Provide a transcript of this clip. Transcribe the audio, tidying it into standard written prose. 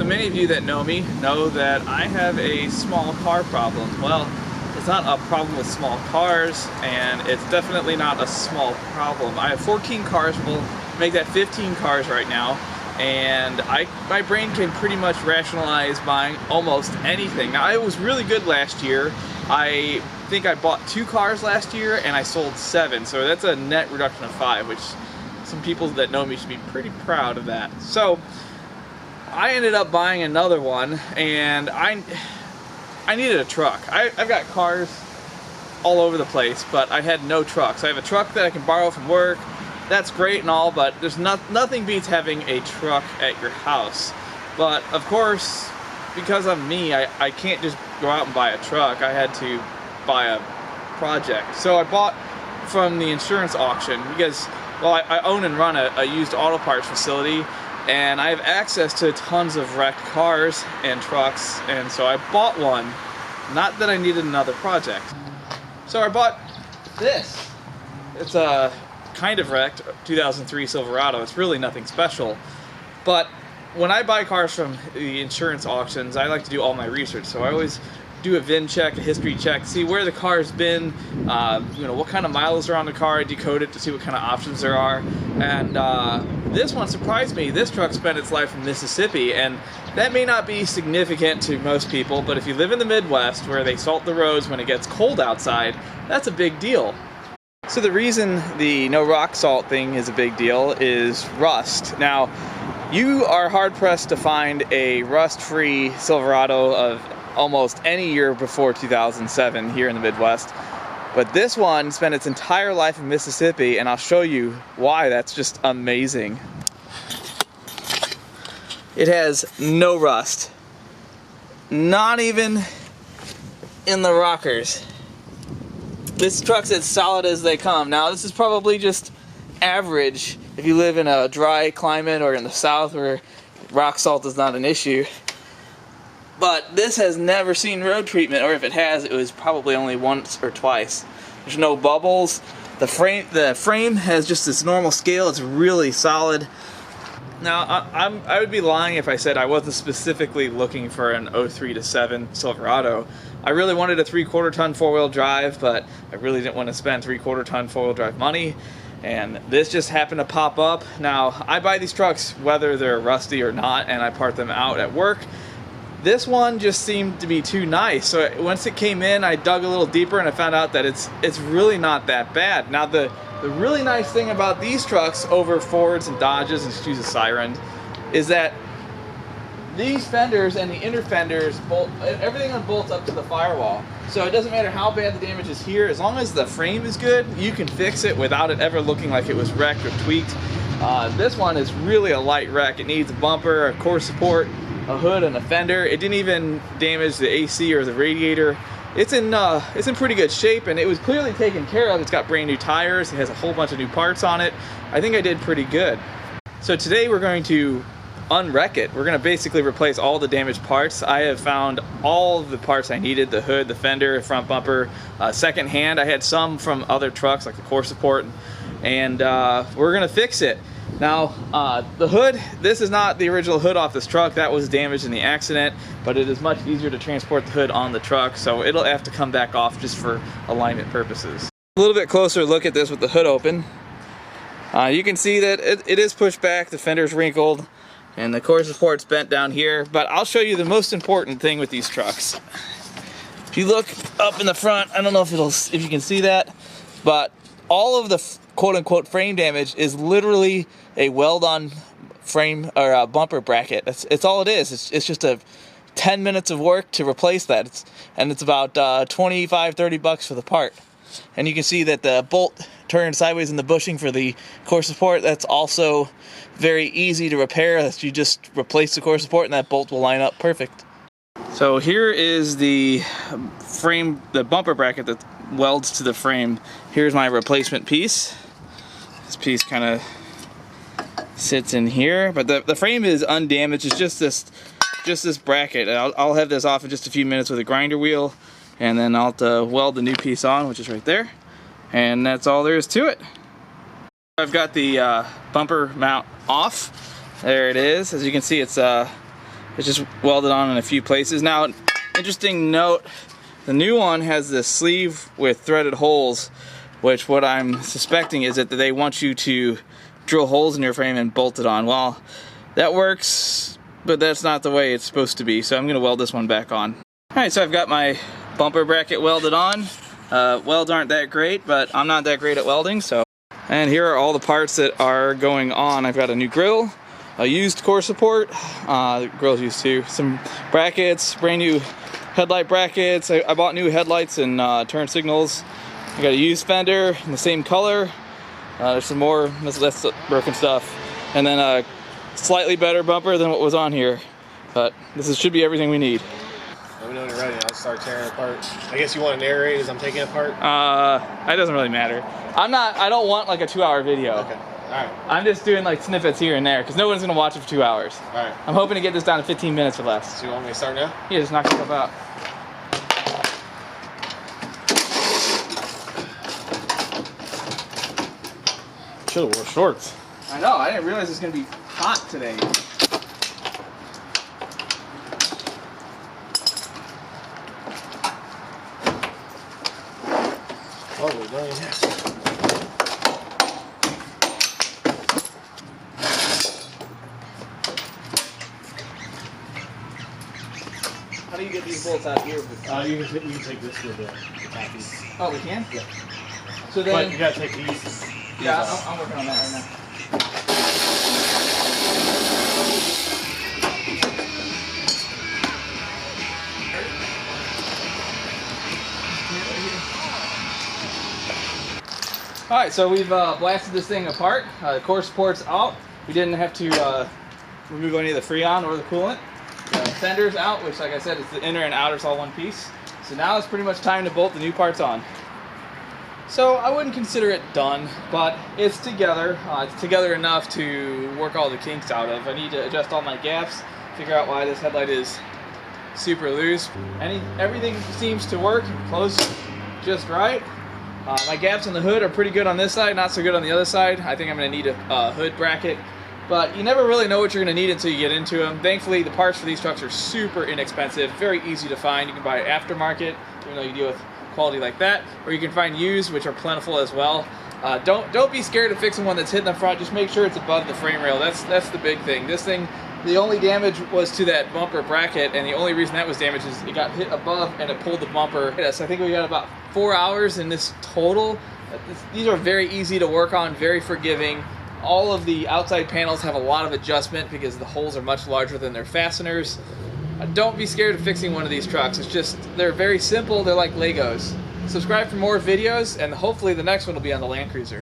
many of you that know me know that I have a small car problem. Well, it's not a problem with small cars, and it's definitely not a small problem. I have 14 cars, we'll make that 15 cars right now, and my brain can pretty much rationalize buying almost anything. Now, I was really good last year. I think I bought 2 cars last year and I sold 7, so that's a net reduction of 5, which some people that know me should be pretty proud of that. So I ended up buying another one, and I needed a truck. I've got cars all over the place, but I had no trucks. I have a truck that I can borrow from work. That's great and all, but there's nothing beats having a truck at your house. But of course, because I'm me, I can't just go out and buy a truck. I had to buy a project. So I bought from the insurance auction because, well, I own and run a used auto parts facility, and I have access to tons of wrecked cars and trucks, and so I bought one. Not that I needed another project. So I bought this. It's a kind of wrecked 2003 Silverado. It's really nothing special, but when I buy cars from the insurance auctions, I like to do all my research. So I always do a VIN check, a history check, see where the car's been, what kind of miles are on the car. I decode it to see what kind of options there are. And this one surprised me. This truck spent its life in Mississippi, and that may not be significant to most people, but if you live in the Midwest where they salt the roads when it gets cold outside, that's a big deal. So the reason the no rock salt thing is a big deal is rust. Now, you are hard-pressed to find a rust-free Silverado of almost any year before 2007 here in the Midwest. But this one spent its entire life in Mississippi, and I'll show you why that's just amazing. It has no rust. Not even in the rockers. This truck's as solid as they come. Now, this is probably just average if you live in a dry climate or in the South where rock salt is not an issue. But this has never seen road treatment, or if it has, it was probably only once or twice. There's no bubbles. The frame has just this normal scale. It's really solid. Now, I would be lying if I said I wasn't specifically looking for an 03 to 7 Silverado. I really wanted a 3/4 ton 4-wheel drive, but I really didn't want to spend 3/4 ton 4-wheel drive money, and this just happened to pop up. Now, I buy these trucks whether they're rusty or not, and I part them out at work. This one just seemed to be too nice, so once it came in, I dug a little deeper and I found out that it's really not that bad. Now, the really nice thing about these trucks over Fords and Dodges, and excuse the siren, is that these fenders and the inner fenders, everything unbolts up to the firewall. So it doesn't matter how bad the damage is here, as long as the frame is good, you can fix it without it ever looking like it was wrecked or tweaked. This one is really a light wreck. It needs a bumper, a core support, a hood, and a fender. It didn't even damage the AC or the radiator. It's in pretty good shape, and it was clearly taken care of. It's got brand new tires. It has a whole bunch of new parts on it. I think I did pretty good. So today we're going to unwreck it. We're going to basically replace all the damaged parts. I have found all the parts I needed: the hood, the fender, front bumper, second hand. I had some from other trucks like the core support, and we're going to fix it. Now, the hood, this is not the original hood off this truck. That was damaged in the accident, but it is much easier to transport the hood on the truck, so it'll have to come back off just for alignment purposes. A little bit closer look at this with the hood open. You can see that it is pushed back, the fender's wrinkled, and the core support's bent down here, but I'll show you the most important thing with these trucks. If you look up in the front, I don't know if you can see that, but all of the quote-unquote frame damage is literally a weld-on frame or a bumper bracket. It's all it is. It's just 10 minutes of work to replace that. It's about $25-30 for the part. And you can see that the bolt turned sideways in the bushing for the core support. That's also very easy to repair. You just replace the core support and that bolt will line up perfect. So here is the frame, the bumper bracket that welds to the frame. Here's my replacement piece. This piece kind of sits in here, but the frame is undamaged. It's just this bracket. I'll have this off in just a few minutes with a grinder wheel, and then I'll weld the new piece on, which is right there, and that's all there is to it. I've got the bumper mount off. There it is. As you can see, it's It's just welded on in a few places. Now, interesting note, the new one has this sleeve with threaded holes, which what I'm suspecting is that they want you to drill holes in your frame and bolt it on. Well, that works, but that's not the way it's supposed to be, so I'm gonna weld this one back on. Alright, so I've got my bumper bracket welded on. Welds aren't that great, but I'm not that great at welding, so. And here are all the parts that are going on. I've got a new grill, a used core support, the grill's used too, some brackets, brand new headlight brackets. I bought new headlights and turn signals. I got a used fender in the same color. There's some more, that's broken stuff. And then a slightly better bumper than what was on here. But this should be everything we need. Let me know when you're ready. I'll start tearing it apart. I guess you want to narrate as I'm taking it apart? It doesn't really matter. I don't want like a 2-hour video. Okay. Alright. I'm just doing like snippets here and there because no one's going to watch it for 2 hours. Alright. I'm hoping to get this down to 15 minutes or less. So you want me to start now? Yeah, just knock yourself out. Should've wore shorts. I know, I didn't realize it was going to be hot today. Oh, we're going in. How do you get these bolts out here? You can take this with the tacky. Oh, we can? Yeah. So then, But you gotta take these. Yeah, I'm working on that right now. Alright, so we've blasted this thing apart. The core support's out. We didn't have to remove any of the Freon or the coolant. The fender's out, which like I said, it's the inner and outer's all one piece. So now it's pretty much time to bolt the new parts on. So I wouldn't consider it done, but it's together. It's together enough to work all the kinks out of. I need to adjust all my gaps, figure out why this headlight is super loose. Everything seems to work, close just right. My gaps in the hood are pretty good on this side, not so good on the other side. I think I'm going to need a hood bracket, but you never really know what you're going to need until you get into them. Thankfully, the parts for these trucks are super inexpensive, very easy to find. You can buy aftermarket, even though you deal with quality like that, or you can find used, which are plentiful as well. Don't be scared of fixing one that's hitting the front. Just make sure it's above the frame rail. That's the big thing. This thing, the only damage was to that bumper bracket, and the only reason that was damaged is it got hit above and it pulled the bumper. So I think we got about 4 hours in this total. These are very easy to work on, very forgiving. All of the outside panels have a lot of adjustment because the holes are much larger than their fasteners. Don't be scared of fixing one of these trucks. It's just, they're very simple. They're like Legos. Subscribe for more videos, and hopefully the next one will be on the Land Cruiser.